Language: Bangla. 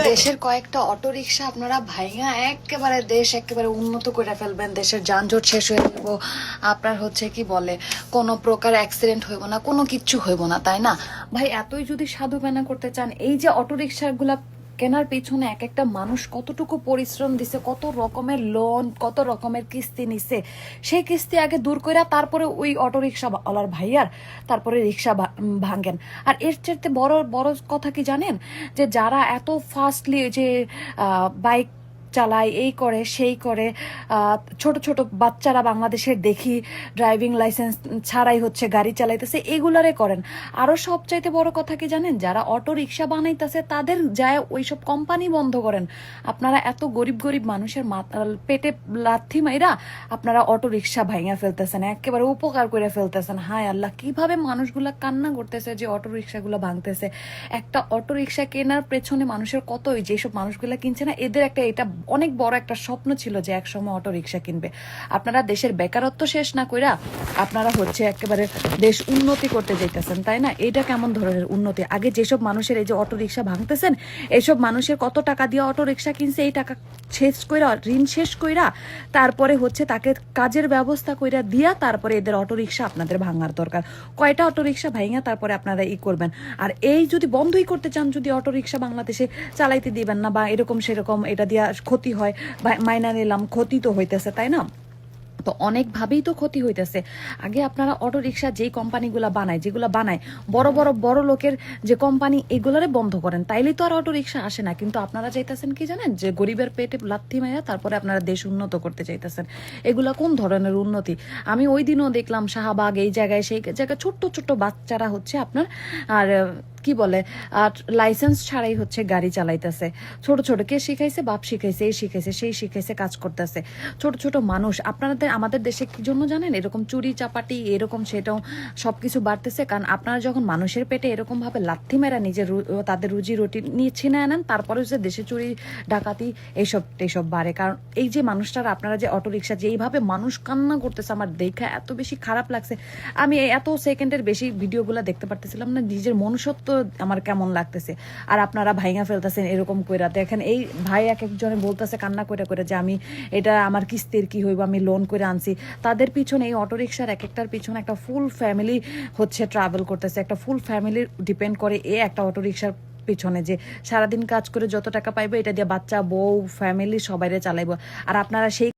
দেশের কয়েকটা অটো রিক্সা আপনারা ভাইঙা একেবারে দেশ একেবারে উন্নত করে ফেলবেন, দেশের যানজট শেষ হয়ে যাব, আপনার হচ্ছে কি বলে কোনো প্রকার অ্যাক্সিডেন্ট হইব না, কোনো কিচ্ছু হইব না, তাই না ভাই? এতই যদি সাধু বানা করতে চান, এই যে অটো রিক্সাগুলা কেনার পিছনে এক একটা মানুষ কতটুকু পরিশ্রম দিছে, কত রকমের লোন, কত রকমের কিস্তি নিছে, সেই কিস্তি আগে দূর কইরা তারপরে ওই অটো রিক্সা ওলার ভাইয়ার তারপরে রিক্সা ভাঙেন। আর এর চাইতে বড় বড় কথা কি জানেন, যে যারা এত ফাস্টলি যে বাইক চালায়, এই করে সেই করে, ছোট ছোট বাচ্চারা বাংলাদেশের দেখি ড্রাইভিং লাইসেন্স ছাড়াই হচ্ছে গাড়ি চালাইতেছে, এগুলারে করেন। আরো সবচাইতে বড় কথা কি জানেন, যারা অটো রিক্সা বানাইতেছে তাদের যায় ওইসব কোম্পানি বন্ধ করেন। আপনারা এত গরিব গরিব মানুষের পেটে লাথি মাইরা আপনারা অটো রিক্সা ভাঙা ফেলতেছেন, একেবারে উপকার করে ফেলতেছেন। হায় আল্লাহ, কিভাবে মানুষগুলা কান্না করতেছে যে অটো রিক্সাগুলো ভাঙতেছে। একটা অটো রিক্সা কেনার পেছনে মানুষের কতই, যেসব মানুষগুলা কিনছে না, এদের একটা এটা অনেক বড় একটা স্বপ্ন ছিল যে একসময় অটো রিক্সা কিনবে। আপনারা দেশের বেকারত্ব শেষ না কইরা আপনারা হচ্ছে একেবারে দেশ উন্নতি করতে যাইতেছেন, তাই না? এটা কেমন ধরনের উন্নতি? আগে যেসব মানুষের এই যে অটো রিক্সা ভাঙতেছেন, এইসব মানুষের কত টাকা দিয়ে অটো রিক্সা কিনছে, এই টাকা শেষ কইরা, ঋণ শেষ কইরা, তারপরে হচ্ছে তাকে কাজের ব্যবস্থা কইরা দিয়া তারপরে এদের অটো রিক্সা আপনাদের ভাঙার দরকার। কয়টা অটো রিক্সা ভাঙা তারপরে আপনারা ই করবেন। আর এই যদি বন্ধই করতে চান, যদি অটো রিক্সা বাংলাদেশে চালাইতে দিবেন না বা এরকম সেরকম, এটা দিয়া ক্ষতি হয়, মাইনা নিলাম, ক্ষতি তো হইতেছে, তাই না? তো অনেকভাবেই তো ক্ষতি হইতেছে। আগে আপনারা অটো রিক্সা যেই কোম্পানিগুলা বানায়, যেগুলো বানায় বড় বড় বড় লোকের যে কোম্পানি, এগুলারে বন্ধ করেন, তাইলেই তো আর অটো রিক্সা আসে না। কিন্তু আপনারা চাইতেছেন কি জানেন, যে গরিবের পেটে লাথি মাইয়া তারপরে আপনারা দেশ উন্নত করতে চাইতেছেন। এগুলা কোন ধরনের উন্নতি? আমি ওই দিনও দেখলাম শাহবাগ, এই জায়গায় সেই জায়গায় ছোট্ট ছোট্ট বাচ্চারা হচ্ছে আপনার আর কি বলে আর লাইসেন্স ছাড়াই হচ্ছে গাড়ি চালাইতেছে। ছোট ছোট, কে শিখাইছে? বাপ শিখাইছে, এই শিখাইছে, সেই শিখাইছে, কাজ করতেছে। ছোট ছোট মানুষ। আপনাদের আমাদের দেশে কি জন্য জানেন এরকম চুরি চাপাটি এরকম সেটাও সবকিছু বাড়তেছে? কারণ আপনারা যখন মানুষের পেটে এরকম ভাবে লাথি মেরা নিজের তাদের রুজি রুটি নিয়ে ছিনে আনেন, তারপরে যে দেশে চুরি ডাকাতি এইসব বাড়ে। কারণ এই যে মানুষটারা, আপনারা যে অটো রিক্সা যে এইভাবে মানুষ কান্না করতেছে, আমার দেখা এত বেশি খারাপ লাগছে। আমি এত সেকেন্ডের বেশি ভিডিওগুলো দেখতে পারতেছিলাম না, নিজের মনুষ্যত্ব আমার কেমন লাগতেছে। আর আপনারা ভাইঙা ফেলতেছেন এরকম কইরা। দেখেন এই ভাই এক একজনে বলতেছে কান্না কইরা কইরা যে আমি এটা আমার কিস্তির কি হইব, আমি লোন করে আনছি। তাদের পিছনে এই অটো রিক্সার এক একটার পিছনে একটা ফুল ফ্যামিলি হচ্ছে ট্রাভেল করতেছে, একটা ফুল ফ্যামিলি ডিপেন্ড করে এই একটা অটো রিক্সার পিছনে, যে সারাদিন কাজ করে যত টাকা পাইবো এটা দিয়ে বাচ্চা বউ ফ্যামিলি সবাইরে চালাইবো। আর আপনারা সেই